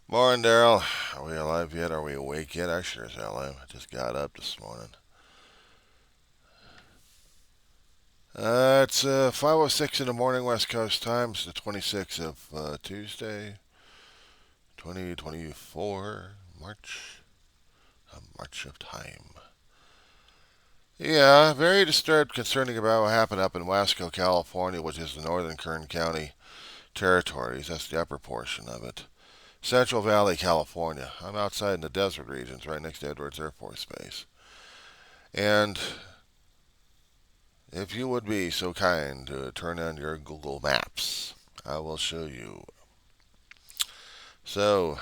Morning, Daryl. Are we alive yet? Are we awake yet? I sure as hell am. I just got up this morning. It's 5:06 in the morning, West Coast time. It's the 26th of Tuesday, 2024, March. A march of time. Yeah, very disturbed concerning about what happened up in Wasco, California, which is the northern Kern County territories. That's the upper portion of it. Central Valley, California. I'm outside in the desert regions, right next to Edwards Air Force Base. And if you would be so kind to turn on your Google Maps, I will show you. So,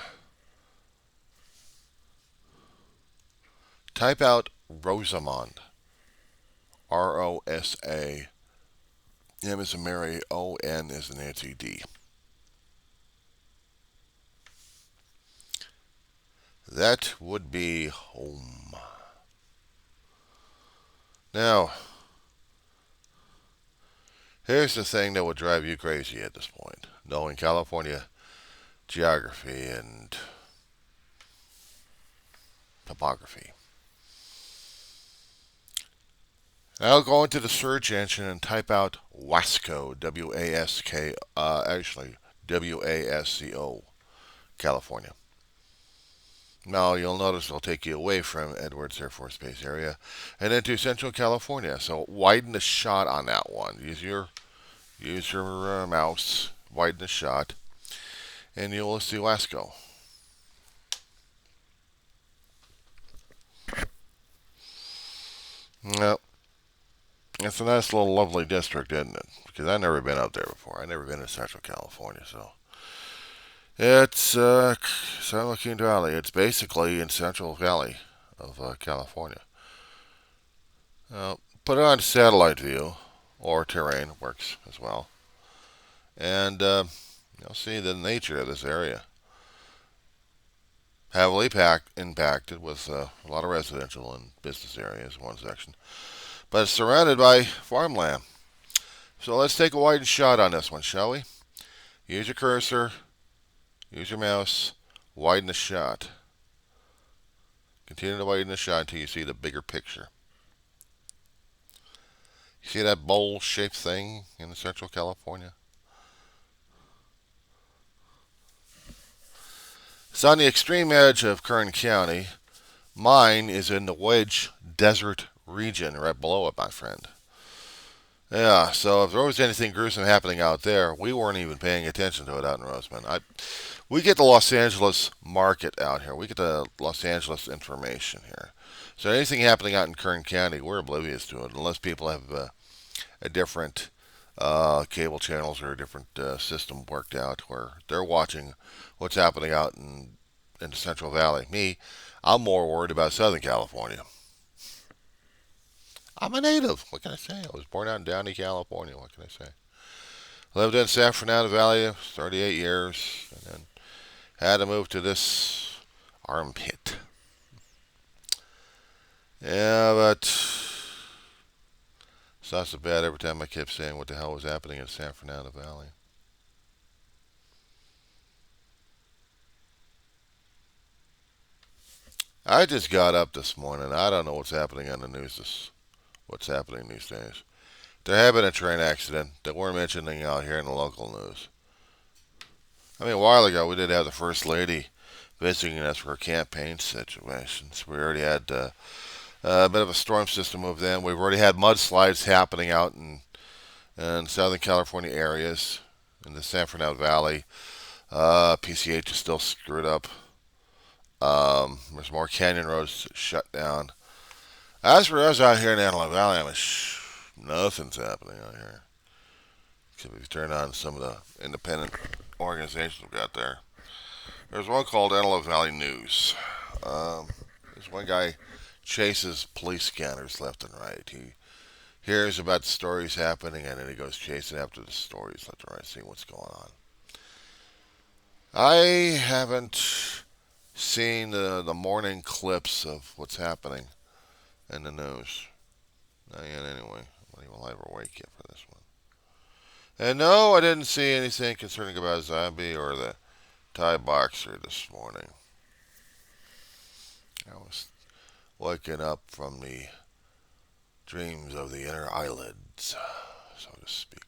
type out Rosamond. R-O-S-A. M is in Mary. O-N is in Nancy D. That would be home. Now, here's the thing that would drive you crazy at this point. Knowing California geography and topography. Now go into the search engine and type out Wasco, W-A-S-K, actually W-A-S-C-O, California. Now you'll notice it'll take you away from Edwards Air Force Base area and into Central California. So widen the shot on that one. Use your mouse, widen the shot, and you will see Wasco. Now, it's a nice little lovely district, isn't it? Because I've never been out there before. I've never been to Central California, so it's San Joaquin Valley. It's basically in Central Valley of California. Put it on satellite view or terrain works as well, and you'll see the nature of this area. Heavily impacted with a lot of residential and business areas, one section, but it's surrounded by farmland. So let's take a wide shot on this one, shall we? Use your cursor, use your mouse, widen the shot. Continue to widen the shot until you see the bigger picture. See that bowl-shaped thing in Central California? It's on the extreme edge of Kern County. Mine is in the Wedge Desert region, right below it, my friend. Yeah, so if there was anything gruesome happening out there, we weren't even paying attention to it out in Rosamond. We get the Los Angeles market out here. We get the Los Angeles information here. So anything happening out in Kern County, we're oblivious to it, unless people have a different cable channels or a different system worked out where they're watching what's happening out in the Central Valley. Me, I'm more worried about Southern California. I'm a native. What can I say? I was born out in Downey, California. What can I say? Lived in San Fernando Valley 38 years, and then had to move to this armpit. Yeah, but it's not so bad every time I kept saying what the hell was happening in San Fernando Valley. I just got up this morning. I don't know what's happening on the news. What's happening these days? There had been a train accident that we're mentioning out here in the local news. I mean, a while ago we did have the First Lady visiting us for campaign situations. We already had a bit of a storm system move in. We've already had mudslides happening out in Southern California areas, in the San Fernando Valley. PCH is still screwed up. There's more canyon roads shut down. As for us out here in Antelope Valley, I mean, nothing's happening out here. Except if you turn on some of the independent organizations we've got there. There's one called Antelope Valley News. This one guy chases police scanners left and right. He hears about the stories happening and then he goes chasing after the stories left and right, seeing what's going on. I haven't seen the morning clips of what's happening in the news. Not yet, anyway. I don't even ever wake yet for this one. And no, I didn't see anything concerning about a zombie or the Thai boxer this morning. I was waking up from the dreams of the inner eyelids, so to speak.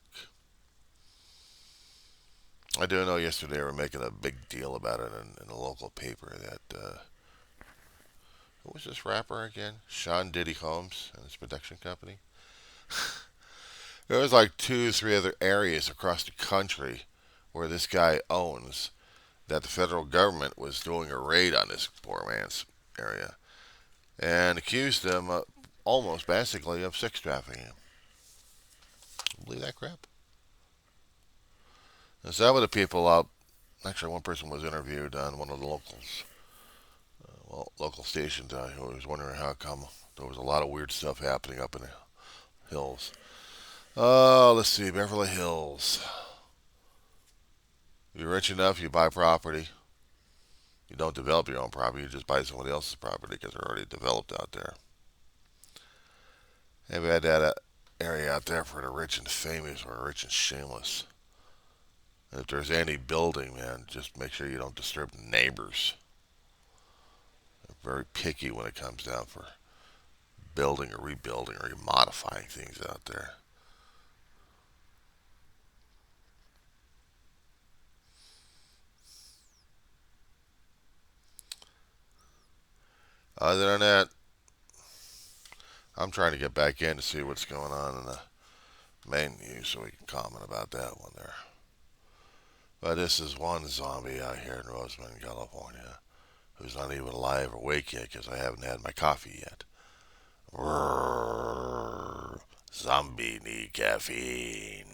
I do know yesterday they were making a big deal about it in a local paper that, who was this rapper again? Sean Diddy Combs and his production company. There was like 2, 3 other areas across the country where this guy owns that the federal government was doing a raid on this poor man's area and accused him almost basically of sex trafficking. Believe that crap? And some of the people out, actually one person was interviewed on one of the local stations who was wondering how come there was a lot of weird stuff happening up in the hills. Oh, let's see, Beverly Hills. You're rich enough, you buy property. You don't develop your own property, you just buy somebody else's property because they're already developed out there. They've had that area out there for the rich and famous or rich and shameless. And if there's any building, man, just make sure you don't disturb the neighbors. They're very picky when it comes down for building or rebuilding or even modifying things out there. Other than that, I'm trying to get back in to see what's going on in the main news so we can comment about that one there. But this is one zombie out here in Rosamond, California, who's not even alive or awake yet because I haven't had my coffee yet. Zombie need caffeine.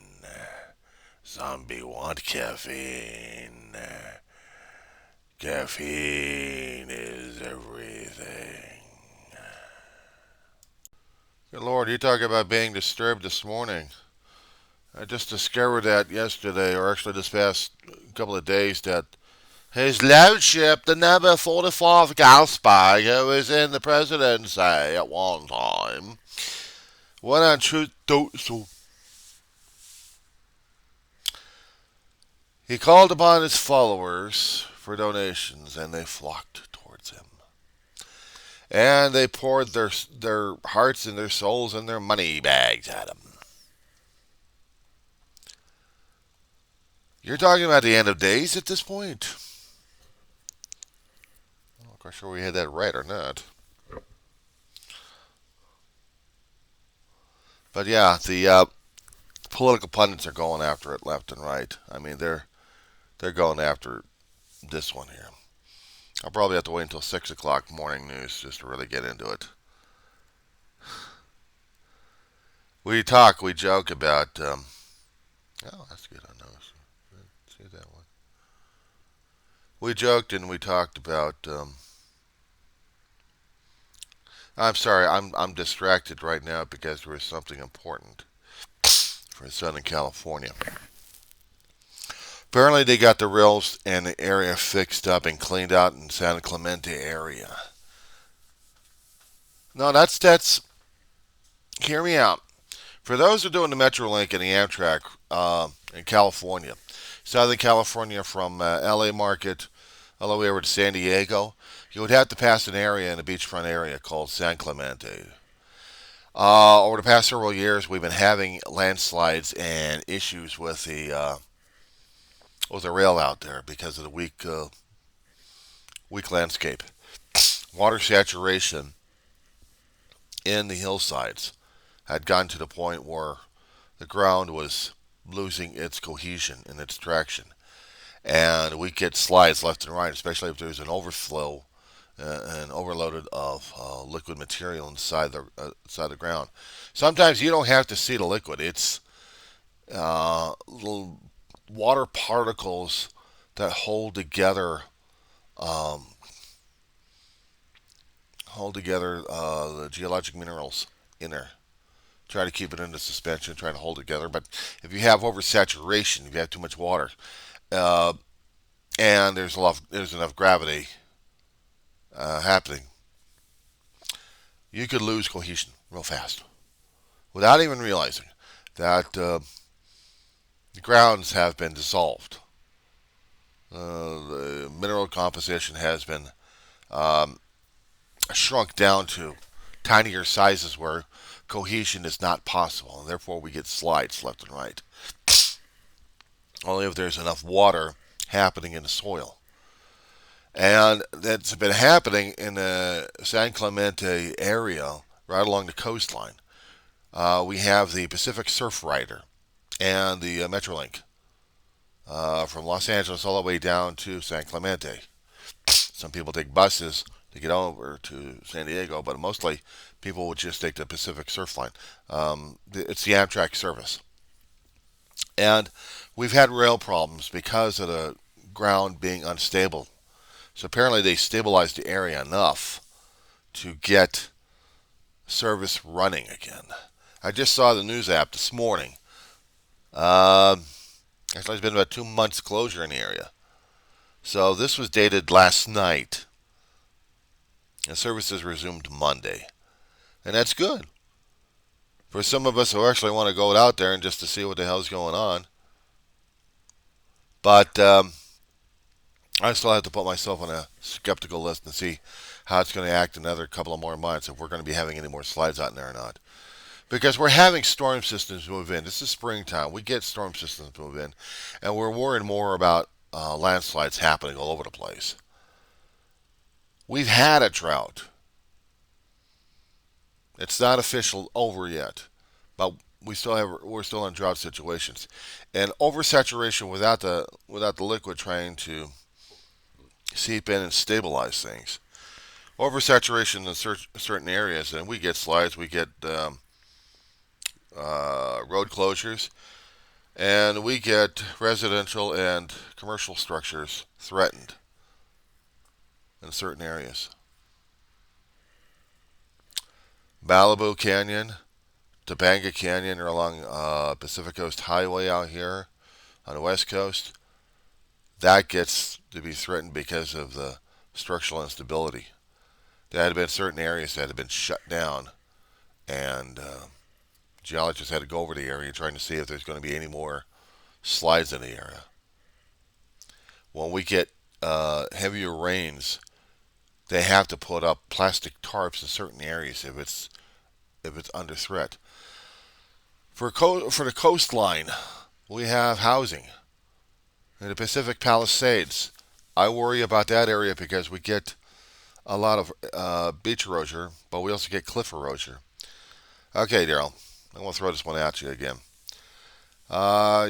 Zombie want caffeine. Caffeine is everything. Good Lord, you talk about being disturbed this morning. I just discovered that yesterday, or actually this past couple of days, that His Lordship, the number 44th Gasbag, who was in the presidency at one time, went on Truth Social. He called upon his followers for donations, and they flocked towards him. And they poured their hearts and their souls and their money bags at him. You're talking about the end of days at this point. I'm not quite sure we had that right or not. But yeah, the political pundits are going after it left and right. I mean, they're going after this one here. I'll probably have to wait until 6 o'clock morning news just to really get into it. We joke about. Oh, that's good. I know. See that one. We joked and we talked about. I'm sorry, I'm distracted right now because there is something important for Southern California. Apparently, they got the rails and the area fixed up and cleaned out in San Clemente area. No, that's. Hear me out. For those who are doing the Metrolink and the Amtrak in California, Southern California from LA Market all the way over to San Diego, you would have to pass an area in the beachfront area called San Clemente. Over the past several years, we've been having landslides and issues with the rail out there because of the weak landscape. Water saturation in the hillsides had gotten to the point where the ground was losing its cohesion and its traction. And we get slides left and right, especially if there's an overflow and overloaded of liquid material inside the ground. Sometimes you don't have to see the liquid. It's little water particles that hold together the geologic minerals in there. Try to keep it into suspension, try to hold it together. But if you have oversaturation, if you have too much water, uh, and there's enough gravity happening, you could lose cohesion real fast without even realizing that the grounds have been dissolved. composition has been um, shrunk down to tinier sizes where cohesion is not possible, and therefore we get slides left and right. Only if there's enough water happening in the soil. And that's been happening in the San Clemente area, right along the coastline. We have the Pacific Surf Rider and the Metrolink from Los Angeles all the way down to San Clemente. Some people take buses to get over to San Diego, but mostly people would just take the Pacific Surf Line. It's the Amtrak service. And we've had rail problems because of the ground being unstable. So apparently they stabilized the area enough to get service running again. I just saw the news app this morning. Actually, it's been about 2 months closure in the area. So this was dated last night. And services resumed Monday. And that's good. For some of us who actually want to go out there and just to see what the hell's going on. But I still have to put myself on a skeptical list and see how it's going to act another couple of more months, if we're going to be having any more slides out in there or not. Because we're having storm systems move in. This is springtime. We get storm systems move in. And we're worrying more about landslides happening all over the place. We've had a drought. It's not official over yet, but we're still in drought situations, and oversaturation without the liquid trying to seep in and stabilize things. Oversaturation in certain areas, and we get slides, we get road closures, and we get residential and commercial structures threatened in certain areas. Malibu Canyon, Topanga Canyon are along Pacific Coast Highway out here on the west coast. That gets to be threatened because of the structural instability. There had been certain areas that had been shut down, and geologists had to go over the area trying to see if there's going to be any more slides in the area. When we get heavier rains, they have to put up plastic tarps in certain areas if it's under threat. For the coastline, we have housing in the Pacific Palisades. I worry about that area because we get a lot of beach erosion, but we also get cliff erosion. Okay, Daryl, I'm going to throw this one at you again.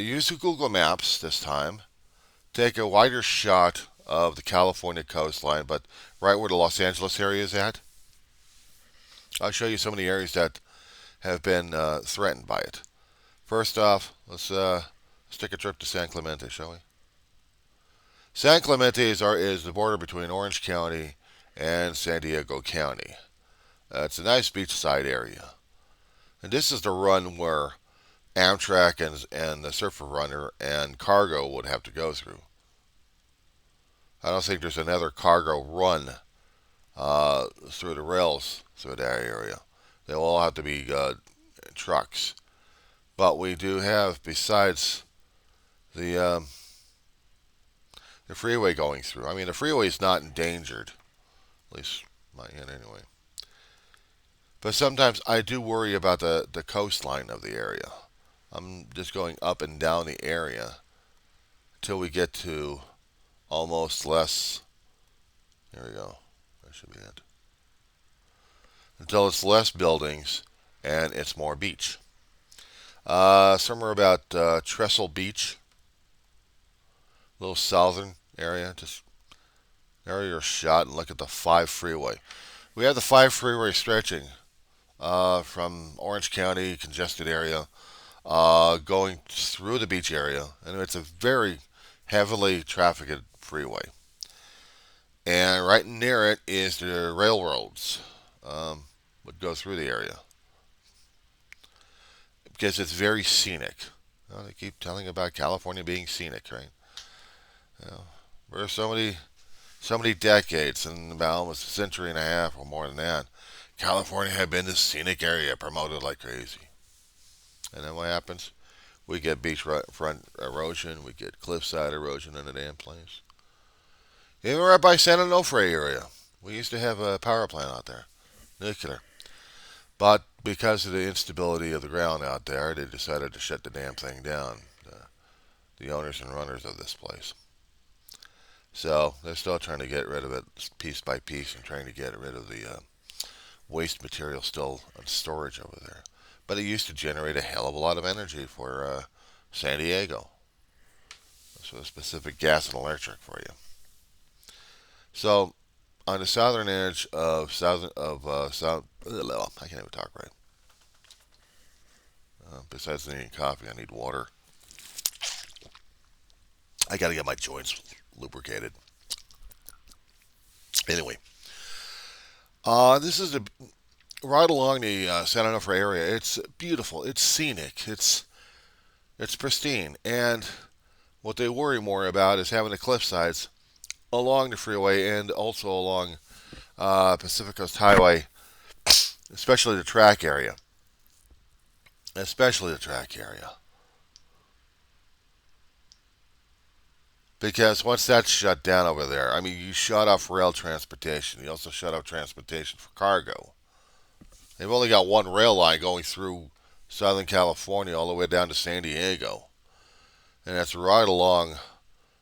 Use Google Maps this time. Take a wider shot of the California coastline, but right where the Los Angeles area is at. I'll show you some of the areas that have been threatened by it. First off, let's take a trip to San Clemente, shall we? San Clemente is the border between Orange County and San Diego County. It's a nice beachside area. And this is the run where Amtrak and the Surfer Runner and cargo would have to go through. I don't think there's another cargo run through the rails through that area. They will all have to be trucks. But we do have, besides the freeway going through. I mean, the freeway is not endangered, at least my end anyway. But sometimes I do worry about the coastline of the area. I'm just going up and down the area until we get to almost less. There we go. That should be it. Until it's less buildings and it's more beach. Somewhere about Trestle Beach, a little southern area. Just area your shot and look at the 5 freeway. We have the 5 freeway stretching from Orange County, congested area, going through the beach area, and it's a very heavily trafficked freeway. And right near it is the railroads would go through the area because it's very scenic. They keep telling about California being scenic, right? We're so many decades, and about almost a century and a half or more than that, California had been this scenic area promoted like crazy. And then what happens? We get beachfront erosion, we get cliffside erosion in the damn place. Even right by San Onofre area. We used to have a power plant out there, nuclear. But because of the instability of the ground out there, they decided to shut the damn thing down. The owners and runners of this place. So they're still trying to get rid of it piece by piece and trying to get rid of the waste material still on storage over there. But it used to generate a hell of a lot of energy for San Diego. So a specific gas and electric for you. So on the southern edge of south, I can't even talk right. Besides needing coffee, I need water. I got to get my joints lubricated. Anyway, this is right along the San Onofre area. It's beautiful. It's scenic. It's pristine. And what they worry more about is having the cliff sides along the freeway and also along Pacific Coast Highway, especially the track area. Especially the track area. Because once that's shut down over there, I mean, you shut off rail transportation. You also shut off transportation for cargo. They've only got one rail line going through Southern California all the way down to San Diego. And that's right along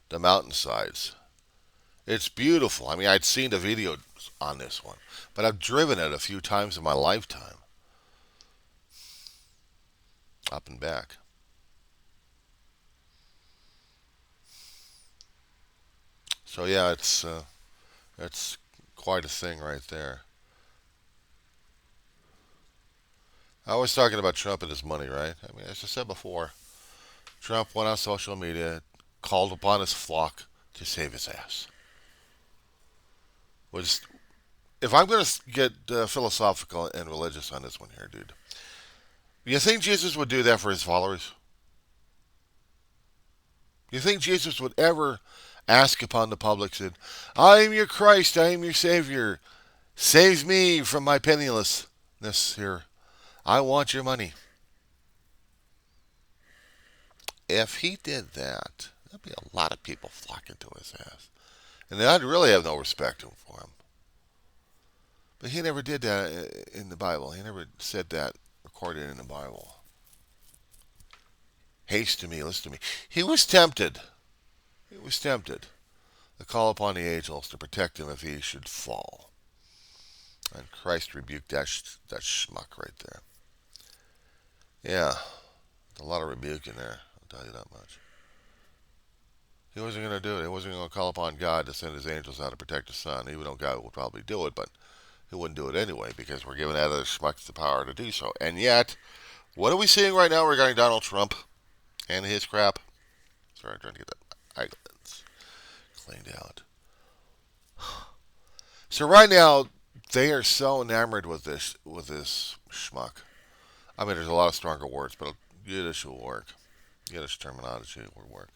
the mountainsides. It's beautiful. I mean, I'd seen the videos on this one, but I've driven it a few times in my lifetime. Up and back. So yeah, it's quite a thing right there. I was talking about Trump and his money, right? I mean, as I said before, Trump went on social media, called upon his flock to save his ass. Was if I'm going to get philosophical and religious on this one here, dude, you think Jesus would do that for his followers? You think Jesus would ever ask upon the public, said, I am your Christ, I am your Savior. Save me from my pennilessness here. I want your money. If he did that, there'd be a lot of people flocking to his ass. And I'd really have no respect for him. But he never did that in the Bible. He never said that recorded in the Bible. Haste to me, listen to me. He was tempted. He was tempted to call upon the angels to protect him if he should fall. And Christ rebuked that schmuck right there. Yeah, a lot of rebuke in there, I'll tell you that much. He wasn't going to do it. He wasn't going to call upon God to send his angels out to protect his son, even though God would probably do it, but he wouldn't do it anyway because we're giving that other schmucks the power to do so. And yet, what are we seeing right now regarding Donald Trump and his crap? Sorry, I'm trying to get that eyelids cleaned out. So right now, they are so enamored with this schmuck. I mean, there's a lot of stronger words, but Yiddish will work. Yiddish terminology will work.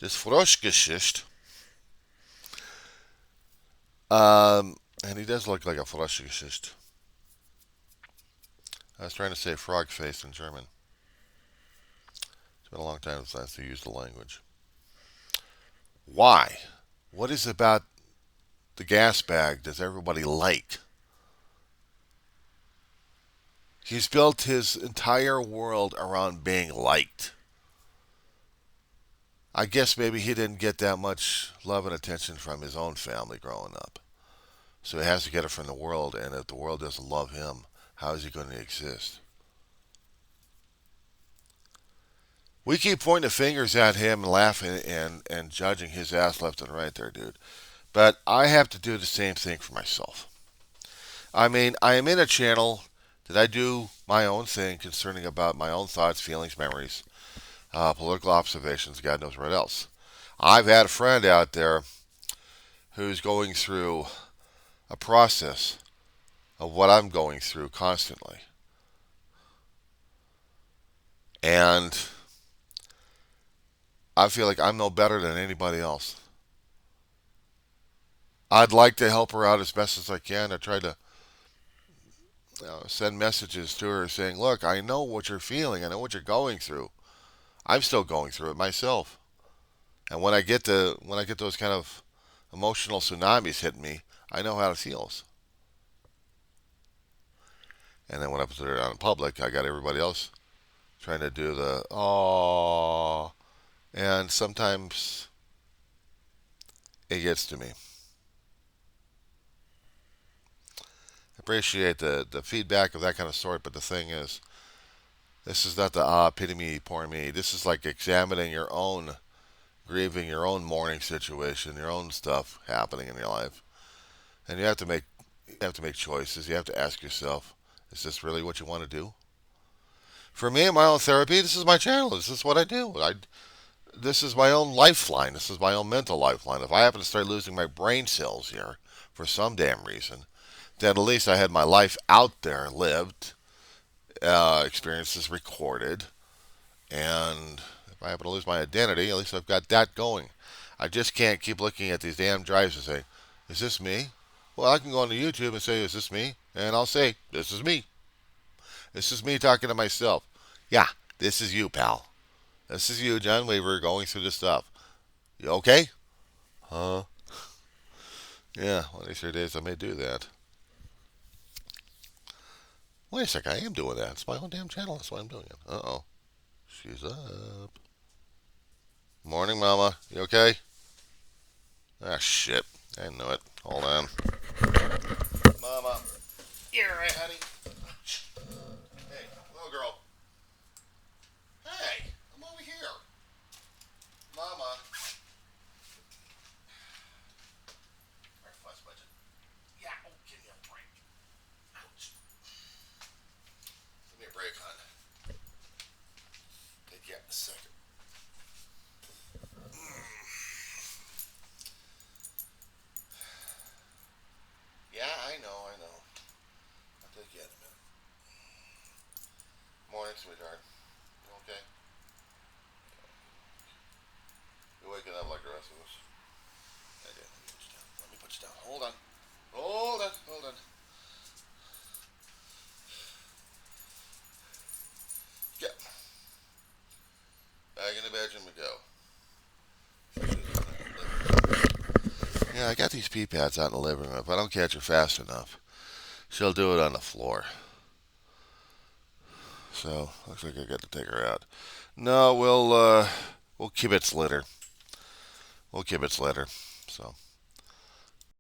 This Froschgeschichte, and he does look like a Froschgeschichte. I was trying to say frog face in German. It's been a long time since I used the language. Why? What is about the gas bag does everybody like? He's built his entire world around being liked. I guess maybe he didn't get that much love and attention from his own family growing up. So he has to get it from the world, and if the world doesn't love him, how is he going to exist? We keep pointing the fingers at him and laughing and judging his ass left and right there, dude. But I have to do the same thing for myself. I mean, I am in a channel that I do my own thing concerning about my own thoughts, feelings, memories, political observations, God knows what else. I've had a friend out there who's going through a process of what I'm going through constantly. And I feel like I'm no better than anybody else. I'd like to help her out as best as I can. I try to send messages to her saying, look, I know what you're feeling. I know what you're going through. I'm still going through it myself. And when I get those kind of emotional tsunamis hitting me, I know how it feels. And then when I put it out in public, I got everybody else trying to do the oh, and sometimes it gets to me. Appreciate the feedback of that kind of sort, but the thing is, this is not the pity me, poor me. This is like examining your own grieving, your own mourning situation, your own stuff happening in your life, and you have to make choices. You have to ask yourself, is this really what you want to do? For me, in my own therapy, this is my channel. This is what I do. This is my own lifeline. This is my own mental lifeline. If I happen to start losing my brain cells here for some damn reason, then at least I had my life out there, lived, experiences recorded, and if I happen to lose my identity, at least I've got that going. I just can't keep looking at these damn drives and say, is this me? Well, I can go onto YouTube and say, is this me? And I'll say, this is me. This is me talking to myself. Yeah, this is you, pal. This is you, John Weaver, going through this stuff. You okay? Huh? Yeah, one of these three days I may do that. Wait a second, I am doing that. It's my own damn channel. That's why I'm doing it. Uh-oh. She's up. Morning, Mama. You okay? Ah, shit. I knew it. Hold on. Mama. You're right, honey. Hey, little girl. Hey, I'm over here. Mama. Our fuss budget. Yeah, oh, give me a break. Ouch. Give me a break, hon. Take you out in a second. Yeah, I know. I'll take you in a minute. Morning, sweetheart. You okay? You're waking up like the rest of us. I did. Let me put you down. Hold on. Hold on. Yeah. Back in the bedroom we go. Yeah, I got these pee pads out in the living room. If I don't catch her fast enough, she'll do it on the floor. So looks like I got to take her out. No, we'll kibitz later. We'll kibitz later. So.